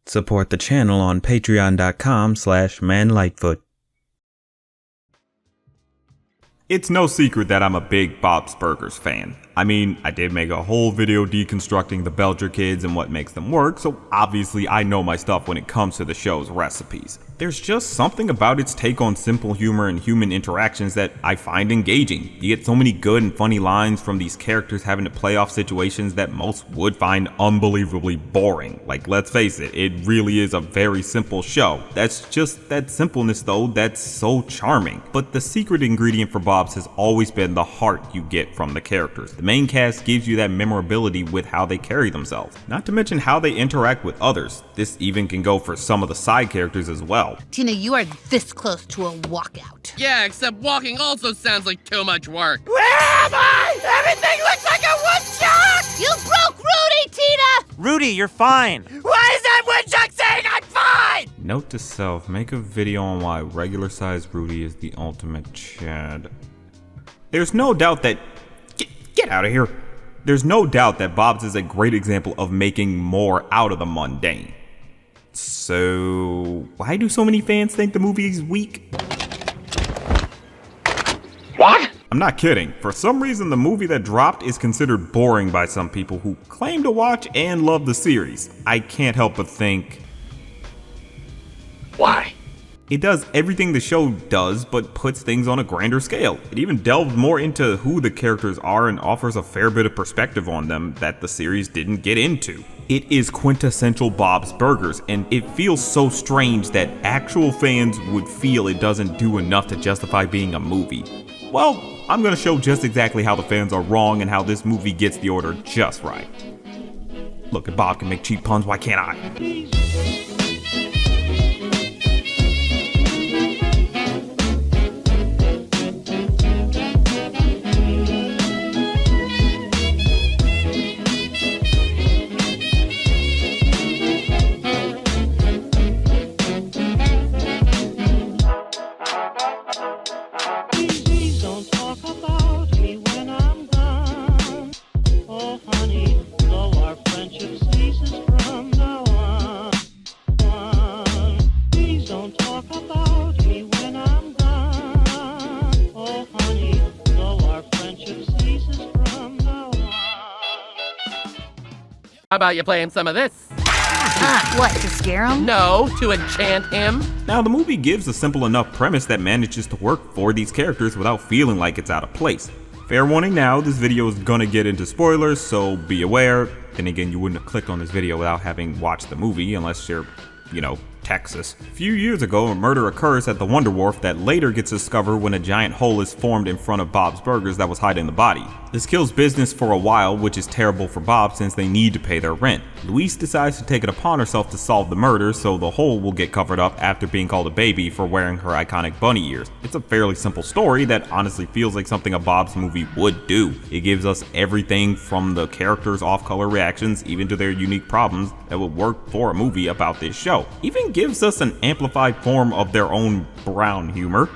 Support the channel on patreon.com/manlightfoot. It's no secret that I'm a big Bob's Burgers fan. I mean, I did make a whole video deconstructing the Belcher kids and what makes them work, so obviously I know my stuff when it comes to the show's recipes. There's just something about its take on simple humor and human interactions that I find engaging. You get so many good and funny lines from these characters having to play off situations that most would find unbelievably boring. Like, let's face it, it really is a very simple show. That's just that simpleness though that's so charming. But the secret ingredient for Bob's has always been the heart you get from the characters. The main cast gives you that memorability with how they carry themselves, not to mention how they interact with others. This even can go for some of the side characters as well. Tina, you are this close to a walkout. Yeah, except walking also sounds like too much work. Where am I? Everything looks like a woodchuck! You broke Rudy, Tina! Rudy, you're fine. Why is that woodchuck saying I'm fine? Note to self, make a video on why regular sized Rudy is the ultimate Chad. There's no doubt that... Get out of here. There's no doubt that Bob's is a great example of making more out of the mundane. So, why do so many fans think the movie is weak? What? I'm not kidding. For some reason, the movie that dropped is considered boring by some people who claim to watch and love the series. I can't help but think... Why? It does everything the show does, but puts things on a grander scale. It even delved more into who the characters are and offers a fair bit of perspective on them that the series didn't get into. It is quintessential Bob's Burgers, and it feels so strange that actual fans would feel it doesn't do enough to justify being a movie. Well, I'm gonna show just exactly how the fans are wrong and how this movie gets the order just right. Look, if Bob can make cheap puns, why can't I? How about you playing some of this? What, to scare him? No, to enchant him. Now, the movie gives a simple enough premise that manages to work for these characters without feeling like it's out of place. Fair warning now, this video is gonna get into spoilers, so be aware. Then again, you wouldn't have clicked on this video without having watched the movie unless you're, Texas. A few years ago, a murder occurs at the Wonder Wharf that later gets discovered when a giant hole is formed in front of Bob's Burgers that was hiding the body. This kills business for a while, which is terrible for Bob since they need to pay their rent. Louise decides to take it upon herself to solve the murder, so the hole will get covered up after being called a baby for wearing her iconic bunny ears. It's a fairly simple story that honestly feels like something a Bob's movie would do. It gives us everything from the characters' off-color reactions even to their unique problems that would work for a movie about this show. Even gives us an amplified form of their own brown humor.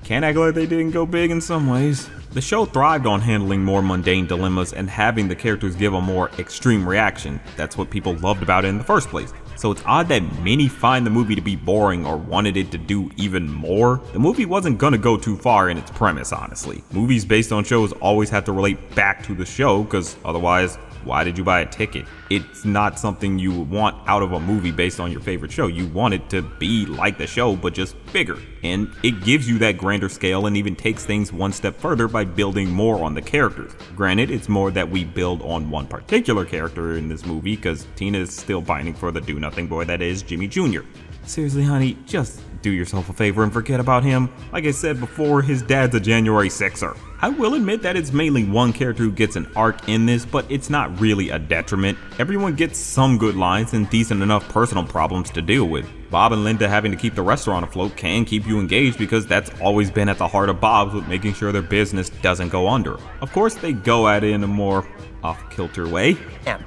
Can't act like they didn't go big in some ways. The show thrived on handling more mundane dilemmas and having the characters give a more extreme reaction. That's what people loved about it in the first place. So it's odd that many find the movie to be boring or wanted it to do even more. The movie wasn't gonna go too far in its premise, honestly. Movies based on shows always have to relate back to the show, because otherwise, why did you buy a ticket? It's not something you would want out of a movie based on your favorite show. You want it to be like the show, but just bigger. And it gives you that grander scale and even takes things one step further by building more on the characters. Granted, it's more that we build on one particular character in this movie, because Tina is still pining for the do-nothing boy that is Jimmy Jr. Seriously, honey, just do yourself a favor and forget about him. Like I said before, his dad's a January 6er. I will admit that it's mainly one character who gets an arc in this, but it's not really a detriment. Everyone gets some good lines and decent enough personal problems to deal with. Bob and Linda having to keep the restaurant afloat can keep you engaged because that's always been at the heart of Bob's with making sure their business doesn't go under. Of course, they go at it in a more off-kilter way.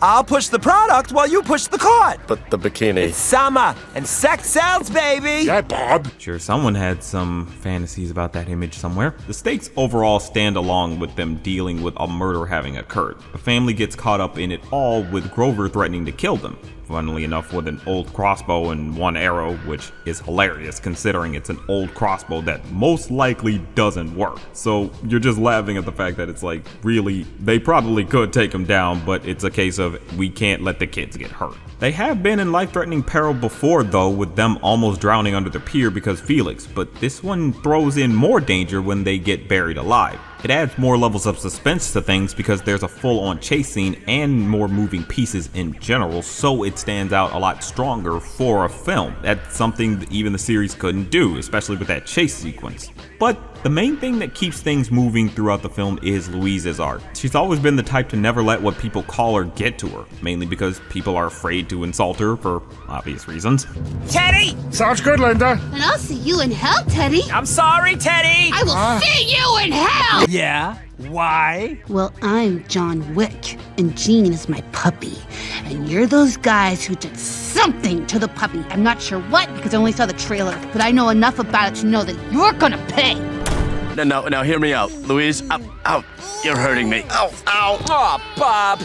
I'll push the product while you push the cart. But the bikini. It's summer, and sex sells, baby. Yeah, Bob. Sure, someone had some fantasies about that image somewhere. The stakes overall stand along with them dealing with a murder having occurred. The family gets caught up in it all with Grover threatening to kill them. Funnily enough, with an old crossbow and one arrow, which is hilarious considering it's an old crossbow that most likely doesn't work. So you're just laughing at the fact that it's like, really, they probably could take him down, but it's a case of we can't let the kids get hurt. They have been in life-threatening peril before though, with them almost drowning under the pier because Felix, but this one throws in more danger when they get buried alive. It adds more levels of suspense to things because there's a full-on chase scene and more moving pieces in general, so it stands out a lot stronger for a film. That's something that even the series couldn't do, especially with that chase sequence. But the main thing that keeps things moving throughout the film is Louise's art. She's always been the type to never let what people call her get to her, mainly because people are afraid to insult her for obvious reasons. Teddy! Sounds good, Linda. And I'll see you in hell, Teddy. I'm sorry, Teddy! I will see you in hell! Yeah? Why? Well, I'm John Wick, and Jean is my puppy. And you're those guys who did something to the puppy. I'm not sure what, because I only saw the trailer, but I know enough about it to know that you're gonna pay. No, hear me out. Louise, ow, you're hurting me. Ow. Oh, Bob.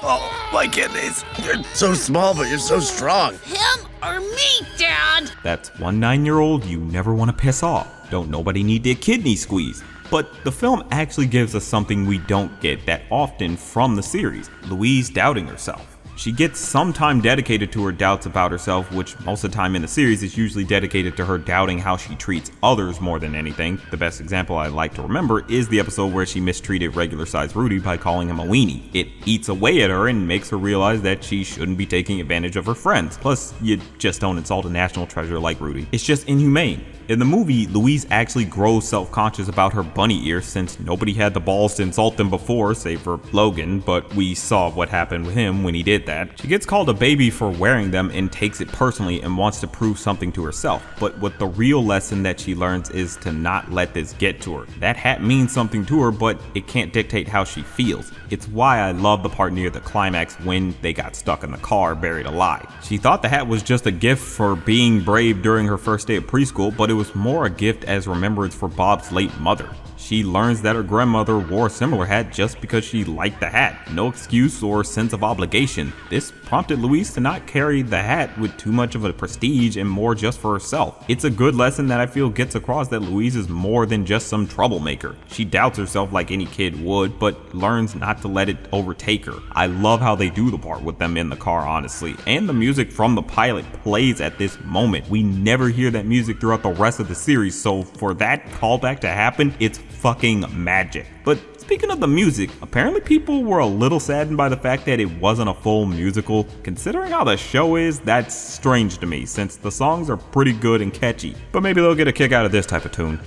Oh, my kidneys. You're so small, but you're so strong. Him or me, Dad? That's one 9-year-old you never want to piss off. Don't nobody need their kidney squeezed. But the film actually gives us something we don't get that often from the series, Louise doubting herself. She gets some time dedicated to her doubts about herself, which most of the time in the series is usually dedicated to her doubting how she treats others more than anything. The best example I like to remember is the episode where she mistreated regular-sized Rudy by calling him a weenie. It eats away at her and makes her realize that she shouldn't be taking advantage of her friends. Plus, you just don't insult a national treasure like Rudy. It's just inhumane. In the movie, Louise actually grows self-conscious about her bunny ears since nobody had the balls to insult them before, save for Logan, but we saw what happened with him when he did that. She gets called a baby for wearing them and takes it personally and wants to prove something to herself, but what the real lesson that she learns is to not let this get to her. That hat means something to her, but it can't dictate how she feels. It's why I love the part near the climax when they got stuck in the car buried alive. She thought the hat was just a gift for being brave during her first day of preschool, but it was more a gift as remembrance for Bob's late mother. She learns that her grandmother wore a similar hat just because she liked the hat. No excuse or sense of obligation. This prompted Louise to not carry the hat with too much of a prestige and more just for herself. It's a good lesson that I feel gets across that Louise is more than just some troublemaker. She doubts herself like any kid would, but learns not to let it overtake her. I love how they do the part with them in the car, honestly. And the music from the pilot plays at this moment. We never hear that music throughout the rest of the series, so for that callback to happen, it's fucking magic. But speaking of the music, apparently people were a little saddened by the fact that it wasn't a full musical. Considering how the show is, that's strange to me since the songs are pretty good and catchy. But maybe they'll get a kick out of this type of tune.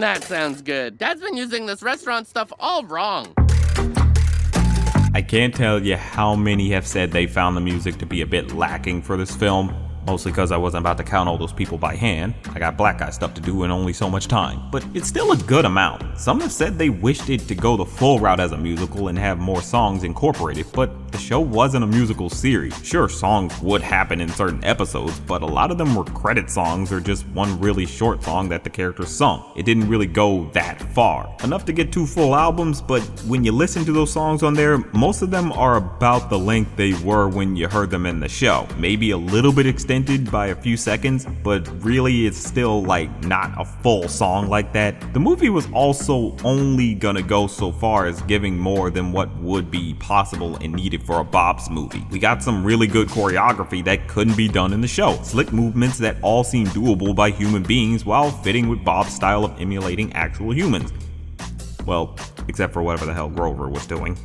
That sounds good. Dad's been using this restaurant stuff all wrong. I can't tell you how many have said they found the music to be a bit lacking for this film. Mostly because I wasn't about to count all those people by hand. I got black guy stuff to do and only so much time. But it's still a good amount. Some have said they wished it to go the full route as a musical and have more songs incorporated, but the show wasn't a musical series. Sure, songs would happen in certain episodes, but a lot of them were credit songs or just one really short song that the characters sung. It didn't really go that far. Enough to get 2 full albums, but when you listen to those songs on there, most of them are about the length they were when you heard them in the show. Maybe a little bit extended by a few seconds, but really it's still like not a full song like that. The movie was also only gonna go so far as giving more than what would be possible and needed for a Bob's movie. We got some really good choreography that couldn't be done in the show. Slick movements that all seem doable by human beings while fitting with Bob's style of emulating actual humans. Well, except for whatever the hell Grover was doing.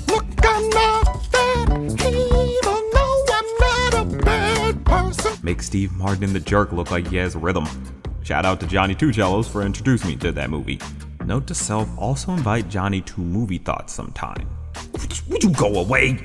Look, I'm not that evil, no, I'm not a bad person. Makes Steve Martin in The Jerk look like he has rhythm. Shout out to Johnny Two Cellos for introducing me to that movie. Note to self, also invite Johnny to Movie Thoughts sometime. Would you go away?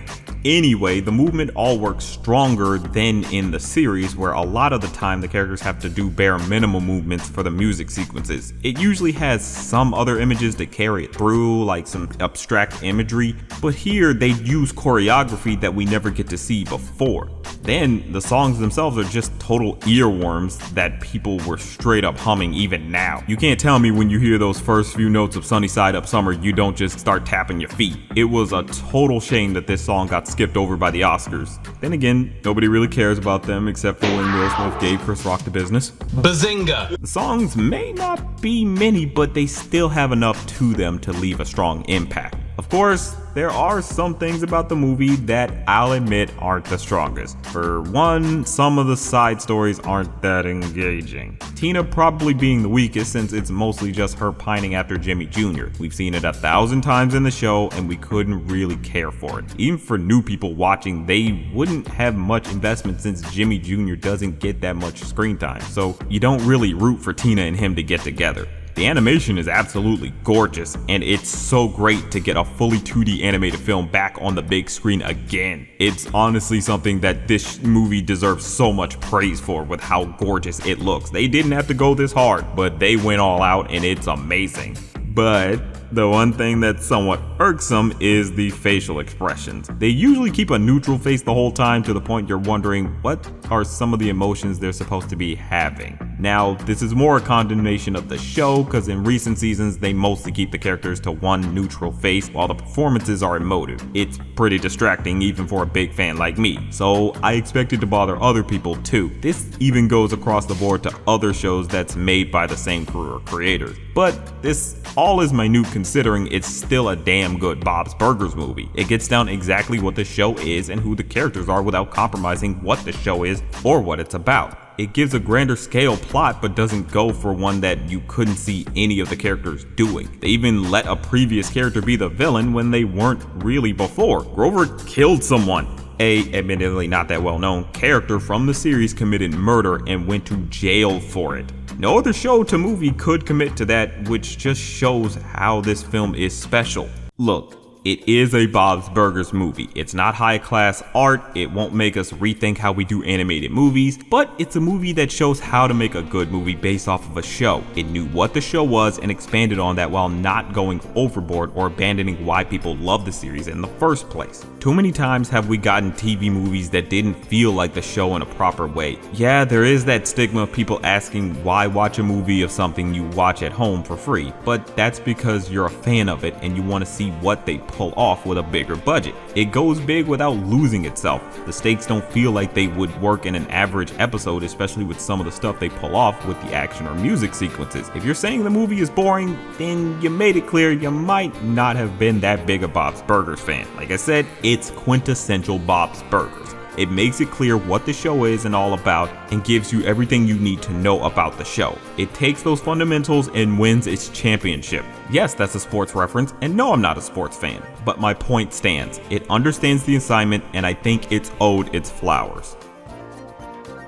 Anyway, the movement all works stronger than in the series, where a lot of the time the characters have to do bare minimum movements for the music sequences. It usually has some other images to carry it through, like some abstract imagery, but here they use choreography that we never get to see before. Then the songs themselves are just total earworms that people were straight up humming even now. You can't tell me when you hear those first few notes of Sunny Side Up Summer you don't just start tapping your feet. It was a total shame that this song got skipped over by the Oscars. Then again, nobody really cares about them except for when Will Smith gave Chris Rock the business. Bazinga! The songs may not be many, but they still have enough to them to leave a strong impact. Of course, there are some things about the movie that I'll admit aren't the strongest. For one, some of the side stories aren't that engaging. Tina probably being the weakest since it's mostly just her pining after Jimmy Jr. We've seen it 1,000 times in the show and we couldn't really care for it. Even for new people watching, they wouldn't have much investment since Jimmy Jr. doesn't get that much screen time, so you don't really root for Tina and him to get together. The animation is absolutely gorgeous, and it's so great to get a fully 2D animated film back on the big screen again. It's honestly something that this movie deserves so much praise for with how gorgeous it looks. They didn't have to go this hard, but they went all out and it's amazing. But the one thing that's somewhat irksome is the facial expressions. They usually keep a neutral face the whole time to the point you're wondering what are some of the emotions they're supposed to be having. Now, this is more a condemnation of the show because in recent seasons they mostly keep the characters to one neutral face while the performances are emotive. It's pretty distracting even for a big fan like me, so I expect it to bother other people too. This even goes across the board to other shows that's made by the same crew or creators. But this all is minute considering it's still a damn good Bob's Burgers movie. It gets down exactly what the show is and who the characters are without compromising what the show is or what it's about. It gives a grander scale plot but doesn't go for one that you couldn't see any of the characters doing. They even let a previous character be the villain when they weren't really before. Grover killed someone. A admittedly not that well known character from the series committed murder and went to jail for it. No other show to movie could commit to that, which just shows how this film is special. Look, it is a Bob's Burgers movie. It's not high class art, it won't make us rethink how we do animated movies, but it's a movie that shows how to make a good movie based off of a show. It knew what the show was and expanded on that while not going overboard or abandoning why people love the series in the first place. Too many times have we gotten TV movies that didn't feel like the show in a proper way. Yeah, there is that stigma of people asking why watch a movie of something you watch at home for free, but that's because you're a fan of it and you want to see what they pull off with a bigger budget. It goes big without losing itself. The stakes don't feel like they would work in an average episode, especially with some of the stuff they pull off with the action or music sequences. If you're saying the movie is boring, then you made it clear you might not have been that big a Bob's Burgers fan. Like I said, it's quintessential Bob's Burgers. It makes it clear what the show is and all about and gives you everything you need to know about the show. It takes those fundamentals and wins its championship. Yes, that's a sports reference, and no, I'm not a sports fan, but my point stands. It understands the assignment, and I think it's owed its flowers.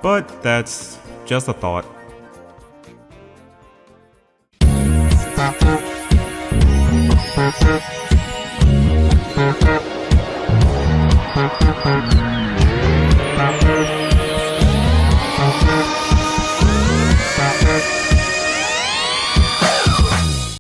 But that's just a thought. Thank you.